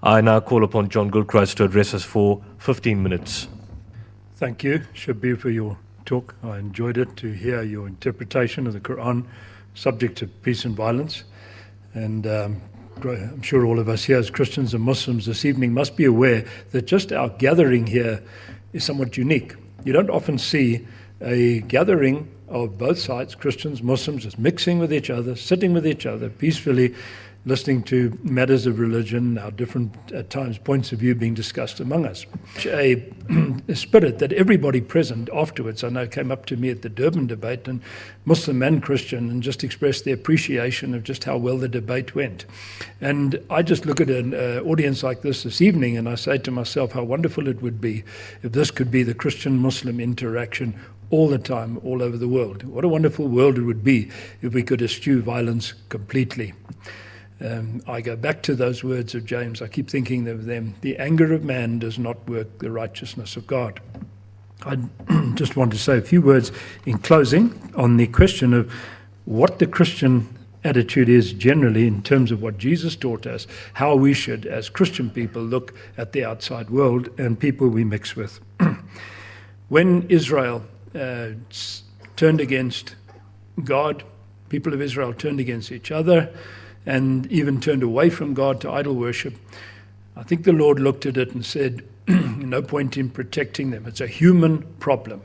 I now call upon John Gilchrist to address us for 15 minutes. Thank you, Shabir, for your talk. I enjoyed it to hear your interpretation of the Qur'an, subject to peace and violence. And I'm sure all of us here as Christians and Muslims this evening must be aware that just our gathering here is somewhat unique. You don't often see a gathering of both sides, Christians, Muslims, just mixing with each other, sitting with each other peacefully, listening to matters of religion, our different, at times, points of view being discussed among us. A spirit that everybody present afterwards, I know, came up to me at the Durban debate, and Muslim and Christian, and just expressed their appreciation of just how well the debate went. And I just look at an audience like this evening, and I say to myself how wonderful it would be if this could be the Christian-Muslim interaction all the time, all over the world. What a wonderful world it would be if we could eschew violence completely. I go back to those words of James. I keep thinking of them. The anger of man does not work the righteousness of God. I just want to say a few words in closing on the question of what the Christian attitude is generally in terms of what Jesus taught us, how we should, as Christian people, look at the outside world and people we mix with. When Israel turned against God, people of Israel turned against each other, and even turned away from God to idol worship, I think the Lord looked at it and said, no point in protecting them. It's a human problem.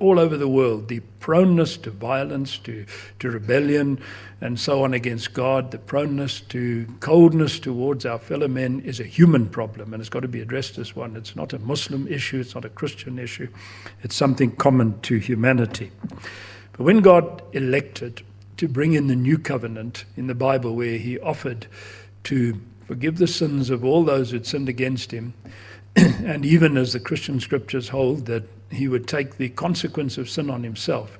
All over the world, the proneness to violence, to rebellion, and so on against God, the proneness to coldness towards our fellow men is a human problem, and it's got to be addressed as one. It's not a Muslim issue, it's not a Christian issue. It's something common to humanity. But when God elected to bring in the new covenant in the Bible, where he offered to forgive the sins of all those who'd sinned against him, and even as the Christian scriptures hold, that he would take the consequence of sin on himself.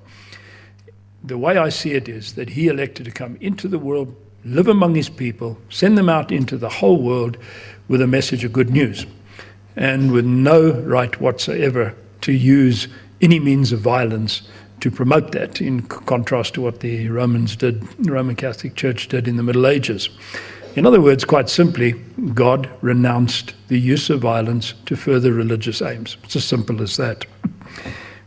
The way I see it is that he elected to come into the world, live among his people, send them out into the whole world with a message of good news, and with no right whatsoever to use any means of violence to promote that, in contrast to what the Romans did, the Roman Catholic Church did in the Middle Ages. In other words, quite simply, God renounced the use of violence to further religious aims. It's as simple as that.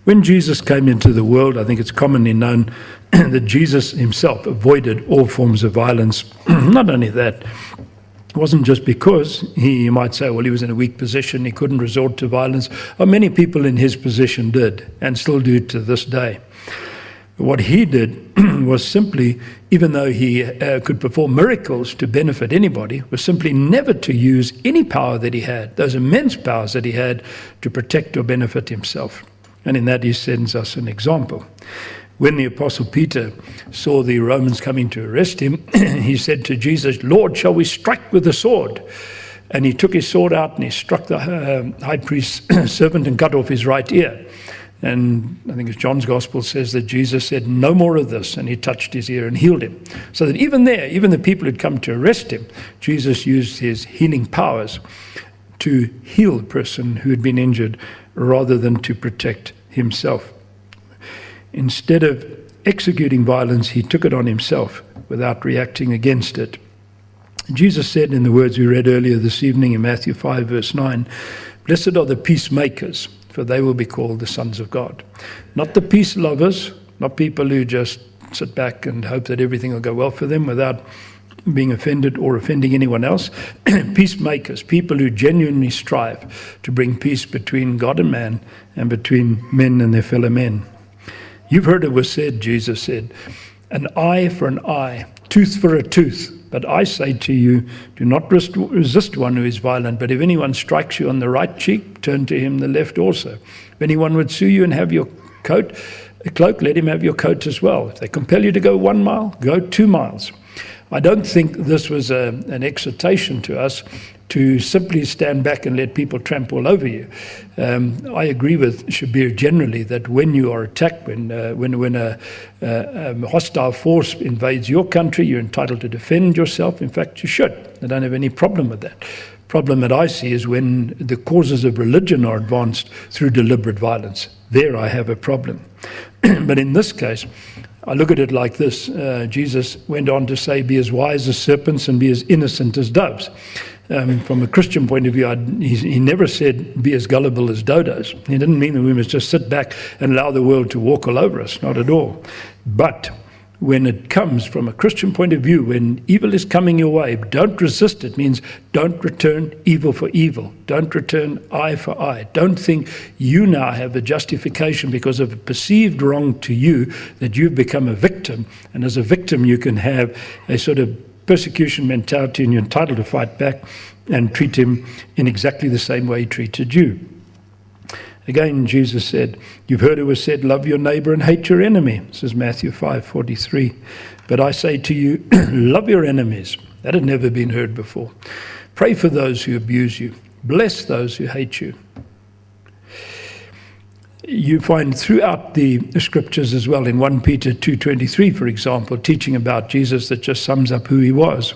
When Jesus came into the world, I think it's commonly known that Jesus himself avoided all forms of violence. Not only that, it wasn't just because you might say, well, he was in a weak position, he couldn't resort to violence. Well, many people in his position did, and still do to this day. What he did was simply, even though he could perform miracles to benefit anybody, was simply never to use any power that he had, those immense powers that he had, to protect or benefit himself. And in that he sends us an example. When the Apostle Peter saw the Romans coming to arrest him, he said to Jesus, "Lord, shall we strike with the sword?" And he took his sword out and he struck the high priest's servant and cut off his right ear. And I think as John's Gospel says that Jesus said, "No more of this," and he touched his ear and healed him. So that even there, even the people who'd come to arrest him, Jesus used his healing powers to heal the person who had been injured rather than to protect himself. Instead of executing violence, he took it on himself without reacting against it. Jesus said in the words we read earlier this evening in Matthew 5, verse 9, "Blessed are the peacemakers, for they will be called the sons of God." Not the peace lovers, not people who just sit back and hope that everything will go well for them without being offended or offending anyone else. Peacemakers, people who genuinely strive to bring peace between God and man, and between men and their fellow men. You've heard it was said, Jesus said, "An eye for an eye, tooth for a tooth. But I say to you, do not resist one who is violent, but if anyone strikes you on the right cheek, turn to him the left also. If anyone would sue you and have your cloak, let him have your coat as well. If they compel you to go 1 mile, go 2 miles. I don't think this was an exhortation to us to simply stand back and let people trample over you. I agree with Shabir generally that when you are attacked, when a hostile force invades your country, you're entitled to defend yourself. In fact, you should. I don't have any problem with that. Problem that I see is when the causes of religion are advanced through deliberate violence. There I have a problem. But in this case, I look at it like this. Jesus went on to say, be as wise as serpents and be as innocent as doves. From a Christian point of view, he never said be as gullible as dodos. He didn't mean that we must just sit back and allow the world to walk all over us, not at all. But when it comes from a Christian point of view, when evil is coming your way, don't resist it. Means don't return evil for evil. Don't return eye for eye. Don't think you now have a justification because of a perceived wrong to you, that you've become a victim. And as a victim, you can have a sort of persecution mentality and you're entitled to fight back and treat him in exactly the same way he treated you. Again, Jesus said, you've heard it was said, love your neighbor and hate your enemy. This is Matthew 5:43. But I say to you, love your enemies. That had never been heard before. Pray for those who abuse you. Bless those who hate you. You find throughout the scriptures as well, in 1 Peter 2:23, for example, teaching about Jesus that just sums up who he was.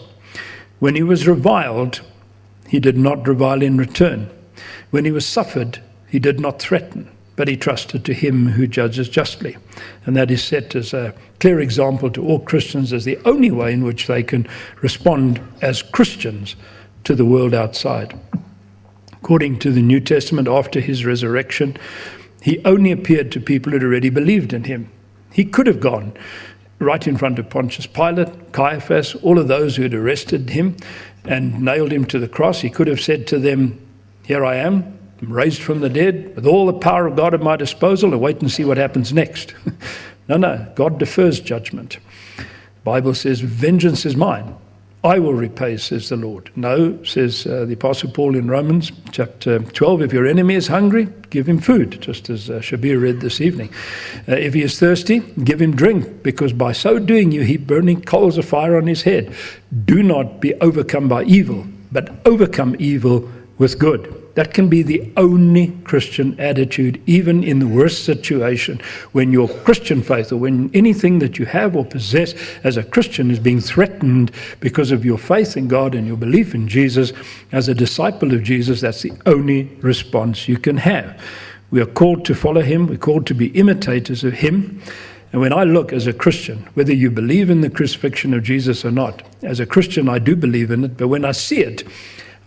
When he was reviled, he did not revile in return. When he was suffered, he did not threaten, but he trusted to him who judges justly. And that is set as a clear example to all Christians as the only way in which they can respond as Christians to the world outside. According to the New Testament, after his resurrection, he only appeared to people who had already believed in him. He could have gone right in front of Pontius Pilate, Caiaphas, all of those who had arrested him and nailed him to the cross. He could have said to them, here I am, I'm raised from the dead, with all the power of God at my disposal, and wait and see what happens next. No, God defers judgment. The Bible says, vengeance is mine. I will repay, says the Lord. No, says the Apostle Paul in Romans chapter 12, if your enemy is hungry, give him food, just as Shabir read this evening. If he is thirsty, give him drink, because by so doing you heap burning coals of fire on his head. Do not be overcome by evil, but overcome evil with good. That can be the only Christian attitude, even in the worst situation, when your Christian faith or when anything that you have or possess as a Christian is being threatened because of your faith in God and your belief in Jesus. As a disciple of Jesus, that's the only response you can have. We are called to follow him. We're called to be imitators of him. And when I look as a Christian, whether you believe in the crucifixion of Jesus or not, as a Christian I do believe in it, but when I see it,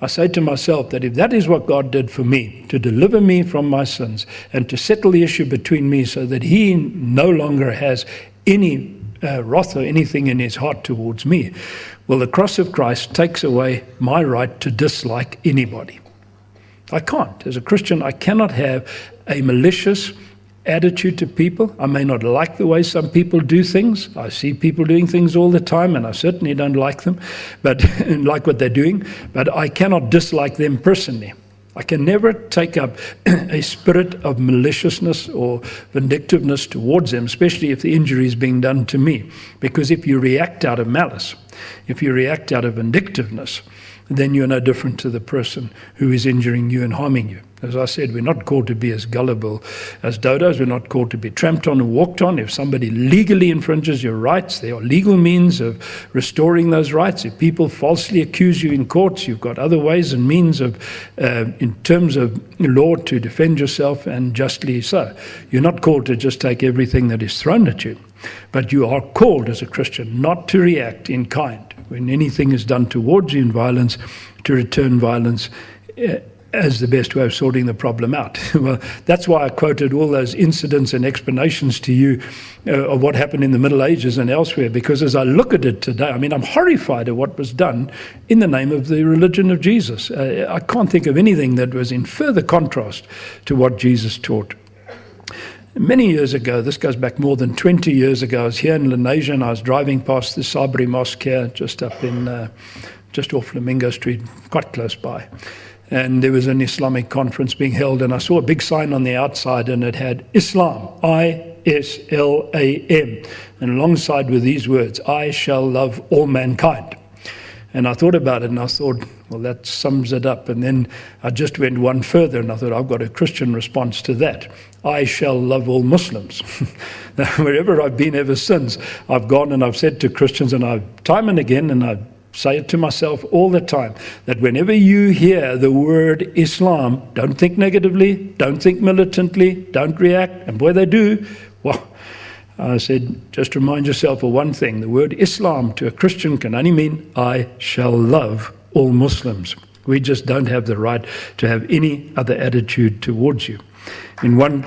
I say to myself that if that is what God did for me, to deliver me from my sins and to settle the issue between me so that he no longer has any wrath or anything in his heart towards me, well, the cross of Christ takes away my right to dislike anybody. I can't. As a Christian, I cannot have a malicious attitude to people. I may not like the way some people do things. I see people doing things all the time, and I certainly don't like them, but like what they're doing. But I cannot dislike them personally. I can never take up a spirit of maliciousness or vindictiveness towards them, especially if the injury is being done to me. Because if you react out of malice, if you react out of vindictiveness, then you're no different to the person who is injuring you and harming you. As I said, we're not called to be as gullible as dodos. We're not called to be tramped on and walked on. If somebody legally infringes your rights, there are legal means of restoring those rights. If people falsely accuse you in courts, you've got other ways and means of, in terms of law, to defend yourself, and justly so. You're not called to just take everything that is thrown at you, but you are called as a Christian not to react in kind when anything is done towards you in violence, to return violence as the best way of sorting the problem out. Well, that's why I quoted all those incidents and explanations to you of what happened in the Middle Ages and elsewhere, because as I look at it today, I mean, I'm horrified at what was done in the name of the religion of Jesus. I can't think of anything that was in further contrast to what Jesus taught. Many years ago, this goes back more than 20 years ago, I was here in Lenasia and I was driving past the Sabri Mosque here, just up in, just off Flamingo Street, quite close by. And there was an Islamic conference being held, and I saw a big sign on the outside, and it had Islam, I-S-L-A-M, and alongside with these words, I shall love all mankind. And I thought about it, and I thought, well, that sums it up. And then I just went one further, and I thought, I've got a Christian response to that. I shall love all Muslims. Now, wherever I've been ever since, I've gone and I've said to Christians, and I've time and again, and I say it to myself all the time, that whenever you hear the word Islam, don't think negatively, don't think militantly, don't react. And boy, they do. Well, I said, just remind yourself of one thing. The word Islam to a Christian can only mean, I shall love all Muslims. We just don't have the right to have any other attitude towards you. In 1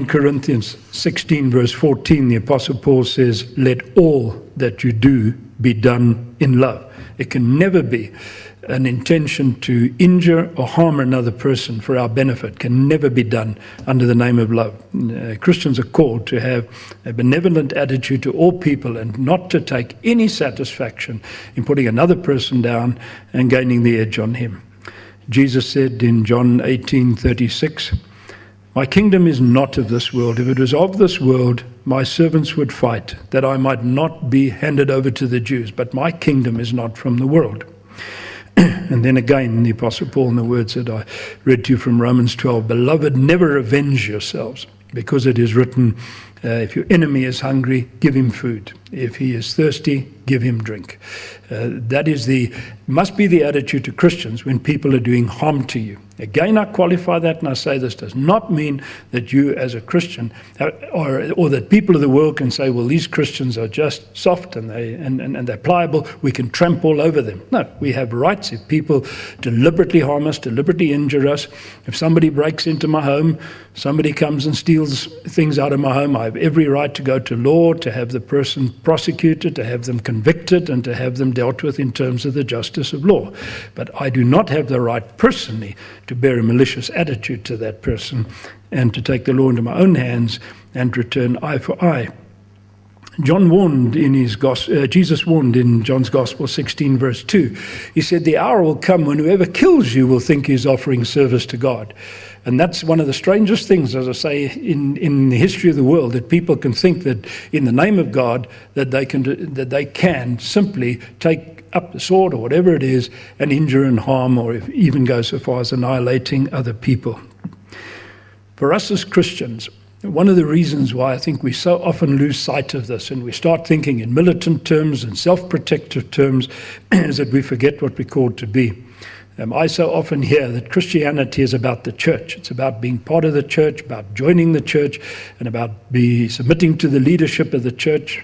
Corinthians 16, verse 14, the Apostle Paul says, let all that you do be done in love. It can never be an intention to injure or harm another person for our benefit. Can never be done under the name of love. Christians are called to have a benevolent attitude to all people and not to take any satisfaction in putting another person down and gaining the edge on him. Jesus said in John 18:36, my kingdom is not of this world. If it was of this world, my servants would fight, that I might not be handed over to the Jews. But my kingdom is not from the world. And then again, the Apostle Paul, in the words that I read to you from Romans 12, beloved, never avenge yourselves, because it is written, if your enemy is hungry, give him food. If he is thirsty, give him drink. That must be the attitude to Christians when people are doing harm to you. Again, I qualify that and I say this does not mean that you as a Christian or that people of the world can say, well, these Christians are just soft and they're pliable, we can tramp all over them. No, we have rights. If people deliberately harm us, deliberately injure us, if somebody breaks into my home, somebody comes and steals things out of my home, I have every right to go to law, to have the person prosecuted, to have them convicted, and to have them dealt with in terms of the justice of law. But I do not have the right personally to bear a malicious attitude to that person and to take the law into my own hands and return eye for eye. Jesus warned in John's Gospel 16 verse 2. He said, the hour will come when whoever kills you will think he's offering service to God. And that's one of the strangest things, as I say, in the history of the world, that people can think that in the name of God that they can simply take up the sword or whatever it is and injure and harm, or even go so far as annihilating other people. For us as Christians, one of the reasons why I think we so often lose sight of this and we start thinking in militant terms and self-protective terms is that we forget what we're called to be. I so often hear that Christianity is about the church. It's about being part of the church, about joining the church, and about submitting to the leadership of the church.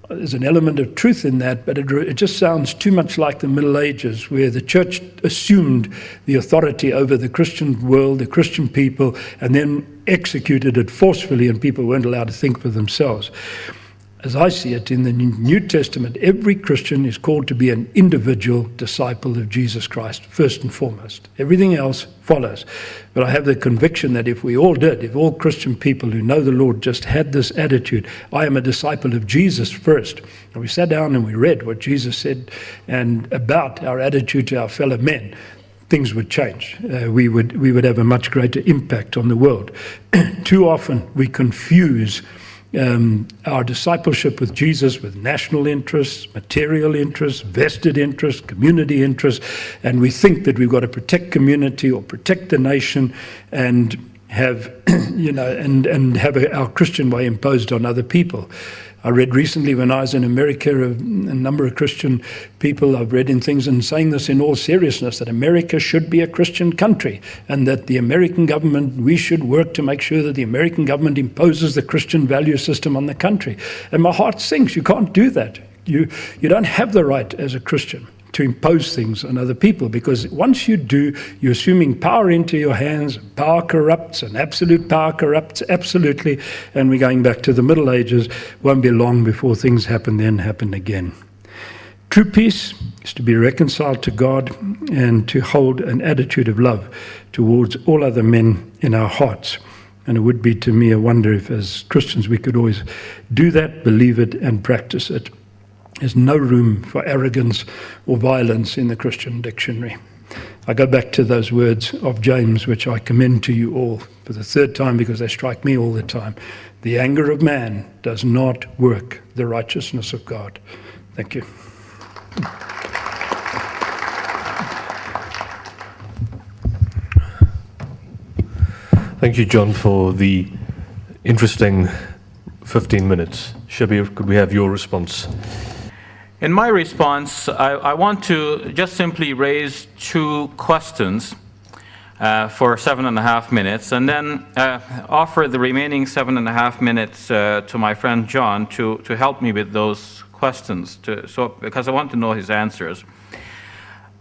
There's an element of truth in that, but it just sounds too much like the Middle Ages, where the church assumed the authority over the Christian world, the Christian people, and then executed it forcefully, and people weren't allowed to think for themselves. As I see it, in the New Testament, every Christian is called to be an individual disciple of Jesus Christ, first and foremost. Everything else follows. But I have the conviction that if all Christian people who know the Lord just had this attitude, I am a disciple of Jesus first, and we sat down and we read what Jesus said and about our attitude to our fellow men, things would change. We would have a much greater impact on the world. Too often we confuse our discipleship with Jesus with national interests, material interests, vested interests, community interests, and we think that we've got to protect community or protect the nation and have our Christian way imposed on other people. I read recently when I was in America, a number of Christian people, I've read in things and saying this in all seriousness, that America should be a Christian country and that the American government, we should work to make sure that the American government imposes the Christian value system on the country. And my heart sinks. You can't do that. You don't have the right as a Christian to impose things on other people, because once you do, you're assuming power into your hands. Power corrupts, and absolute power corrupts absolutely, and we're going back to the Middle Ages. Won't be long before things happen again. True peace is to be reconciled to God and to hold an attitude of love towards all other men in our hearts. And it would be to me a wonder if as Christians we could always do that, believe it, and practice it. There's no room for arrogance or violence in the Christian dictionary. I go back to those words of James, which I commend to you all for the third time because they strike me all the time. The anger of man does not work the righteousness of God. Thank you. Thank you, John, for the interesting 15 minutes. Shabir, could we have your response? In my response, I want to just simply raise two questions. for 7.5 minutes, and then offer the remaining 7.5 minutes to my friend John to help me with those questions, because I want to know his answers.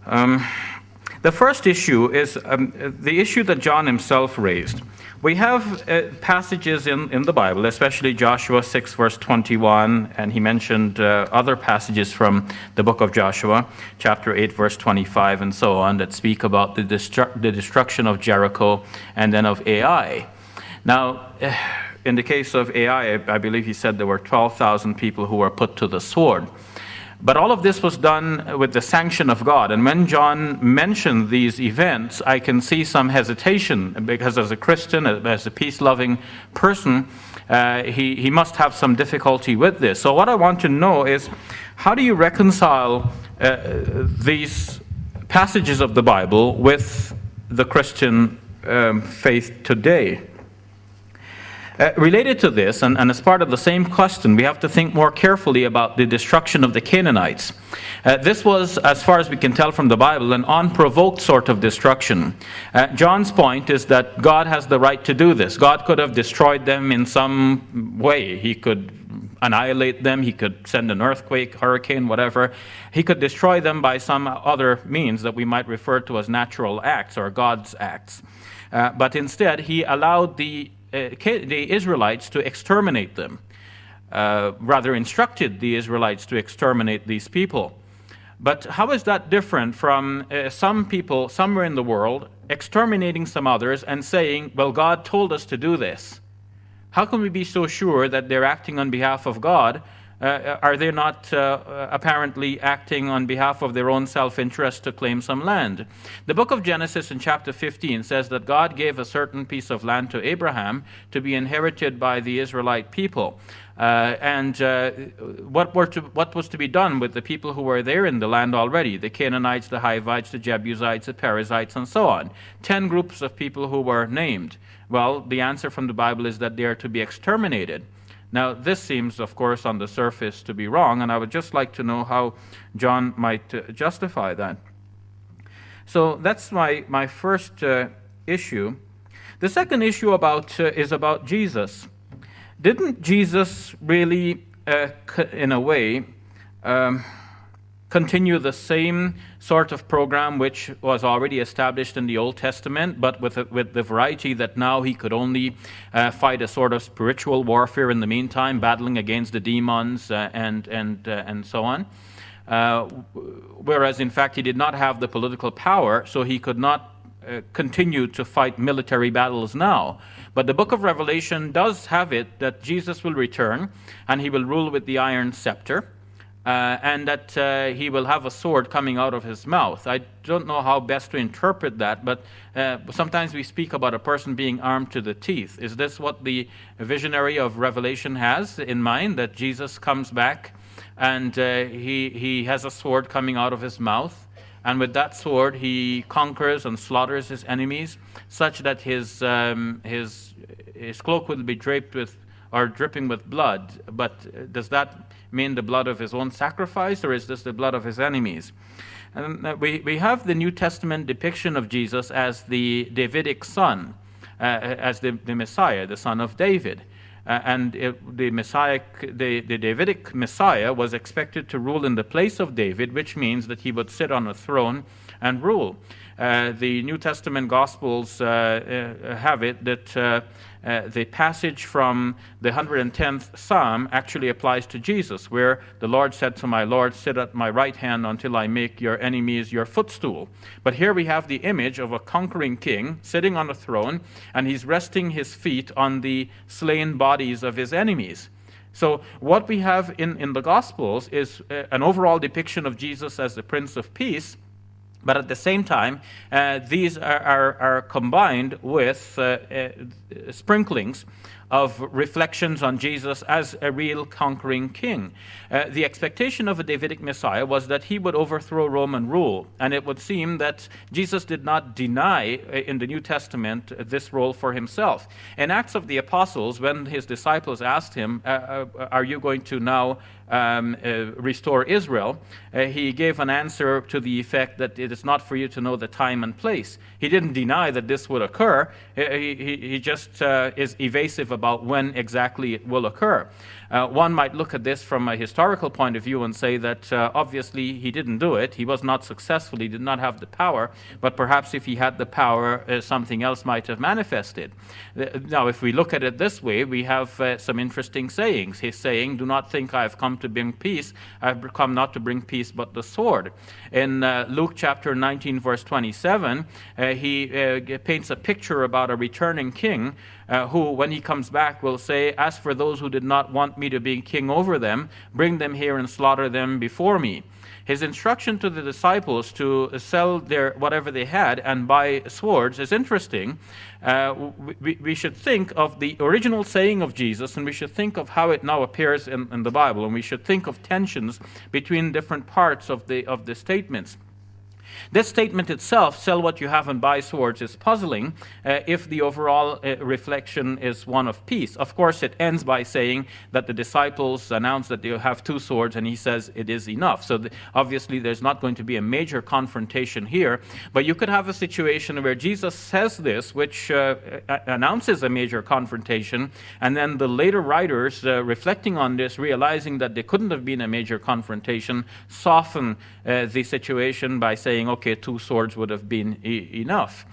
The first issue is the issue that John himself raised. We have passages in the Bible, especially Joshua 6, verse 21, and he mentioned other passages from the book of Joshua, chapter 8, verse 25, and so on, that speak about the destruction of Jericho and then of Ai. Now, in the case of Ai, I believe he said there were 12,000 people who were put to the sword. But all of this was done with the sanction of God. And when John mentioned these events, I can see some hesitation, because as a Christian, as a peace-loving person, he must have some difficulty with this. So what I want to know is, how do you reconcile these passages of the Bible with the Christian faith today? Related to this, and as part of the same question, we have to think more carefully about the destruction of the Canaanites. This was, as far as we can tell from the Bible, an unprovoked sort of destruction. John's point is that God has the right to do this. God could have destroyed them in some way. He could annihilate them. He could send an earthquake, hurricane, whatever. He could destroy them by some other means that we might refer to as natural acts or God's acts. But instead, he allowed the Israelites to exterminate them, rather instructed the Israelites to exterminate these people. But how is that different from some people somewhere in the world exterminating some others and saying, well, God told us to do this? How can we be so sure that they're acting on behalf of God? Are they not apparently acting on behalf of their own self-interest to claim some land? The book of Genesis in chapter 15 says that God gave a certain piece of land to Abraham to be inherited by the Israelite people. What was to be done with the people who were there in the land already? The Canaanites, the Hivites, the Jebusites, the Perizzites, and so on. 10 groups of people who were named. Well, the answer from the Bible is that they are to be exterminated. Now, this seems, of course, on the surface to be wrong, and I would just like to know how John might justify that. So that's my first issue. The second issue is about Jesus. Didn't Jesus really, in a way, continue the same sort of program which was already established in the Old Testament, but with the variety that now he could only fight a sort of spiritual warfare in the meantime, battling against the demons and so on. Whereas, in fact, he did not have the political power, so he could not continue to fight military battles now. But the book of Revelation does have it that Jesus will return, and he will rule with the iron scepter. And that he will have a sword coming out of his mouth. I don't know how best to interpret that, but sometimes we speak about a person being armed to the teeth. Is this what the visionary of Revelation has in mind, that Jesus comes back and he has a sword coming out of his mouth, and with that sword he conquers and slaughters his enemies, such that his cloak will be draped with or dripping with blood? But does that mean the blood of his own sacrifice, or is this the blood of his enemies? And we have the New Testament depiction of Jesus as the Davidic son, as the Messiah, the son of David. The Davidic Messiah was expected to rule in the place of David, which means that he would sit on a throne and rule. The New Testament Gospels have it that the passage from the 110th Psalm actually applies to Jesus, where the Lord said to my Lord, sit at my right hand until I make your enemies your footstool. But here we have the image of a conquering king sitting on a throne, and he's resting his feet on the slain bodies of his enemies. So what we have in the Gospels is an overall depiction of Jesus as the Prince of Peace, but at the same time, these are combined with sprinklings of reflections on Jesus as a real conquering king. The expectation of a Davidic Messiah was that he would overthrow Roman rule, and it would seem that Jesus did not deny in the New Testament this role for himself. In Acts of the Apostles, when his disciples asked him, are you going to now restore Israel, he gave an answer to the effect that it is not for you to know the time and place. He didn't deny that this would occur. He just is evasive about when exactly it will occur. One might look at this from a historical point of view and say that obviously he didn't do it. He was not successful. He did not have the power. But perhaps if he had the power, something else might have manifested. Now, if we look at it this way, we have some interesting sayings. He's saying, do not think I have come to bring peace. I have come not to bring peace, but the sword. In Luke chapter 19, verse 27, he paints a picture about a returning king who, when he comes back, will say, as for those who did not want me to be king over them, bring them here and slaughter them before me. His instruction to the disciples to sell their whatever they had and buy swords is interesting. We should think of the original saying of Jesus, and we should think of how it now appears in the Bible, and we should think of tensions between different parts of the statements. This statement itself, sell what you have and buy swords, is puzzling if the overall reflection is one of peace. Of course, it ends by saying that the disciples announce that they have 2 swords, and he says it is enough. So obviously there's not going to be a major confrontation here, but you could have a situation where Jesus says this, which announces a major confrontation, and then the later writers, reflecting on this, realizing that there couldn't have been a major confrontation, soften the situation by saying, okay, 2 swords would have been enough.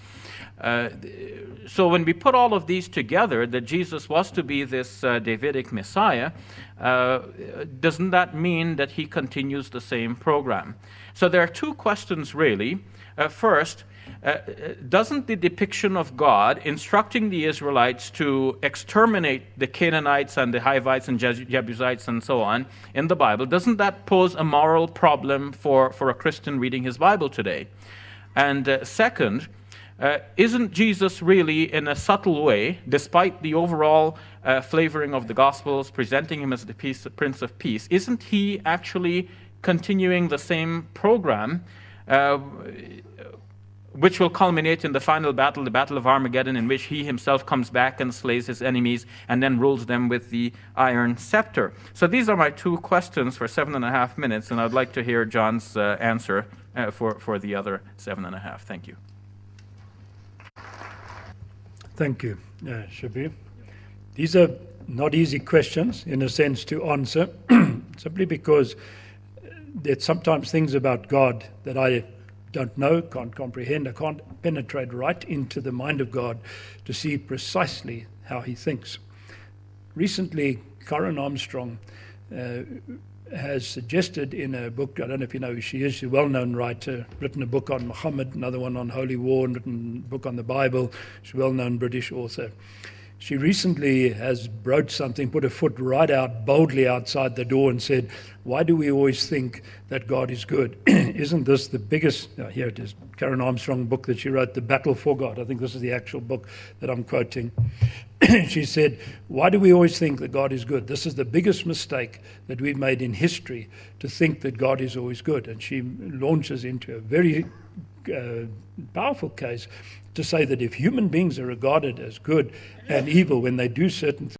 So when we put all of these together, that Jesus was to be this Davidic Messiah, doesn't that mean that he continues the same program? So there are 2 questions really. First, doesn't the depiction of God instructing the Israelites to exterminate the Canaanites and the Hivites and Jebusites and so on in the Bible, doesn't that pose a moral problem for a Christian reading his Bible today? And second, isn't Jesus really, in a subtle way, despite the overall flavoring of the Gospels, presenting him as the Prince of Peace, isn't he actually continuing the same program which will culminate in the final battle, the Battle of Armageddon, in which he himself comes back and slays his enemies and then rules them with the iron scepter? So these are my 2 questions for 7.5 minutes, and I'd like to hear John's answer for the other 7.5. Thank you. Thank you, Shabir. These are not easy questions, in a sense, to answer, simply because there's sometimes things about God that I don't know, can't comprehend, I can't penetrate right into the mind of God to see precisely how he thinks. Recently, Karen Armstrong has suggested in a book, I don't know if you know who she is, she's a well-known writer, written a book on Muhammad, another one on Holy War, and written a book on the Bible. She's a well-known British author. She recently has wrote something, put her foot right out, boldly outside the door and said, why do we always think that God is good? Isn't this the biggest, here it is, Karen Armstrong book that she wrote, The Battle for God. I think this is the actual book that I'm quoting. She said, why do we always think that God is good? This is the biggest mistake that we've made in history, to think that God is always good. And she launches into a very powerful case to say that if human beings are regarded as good and evil when they do certain things,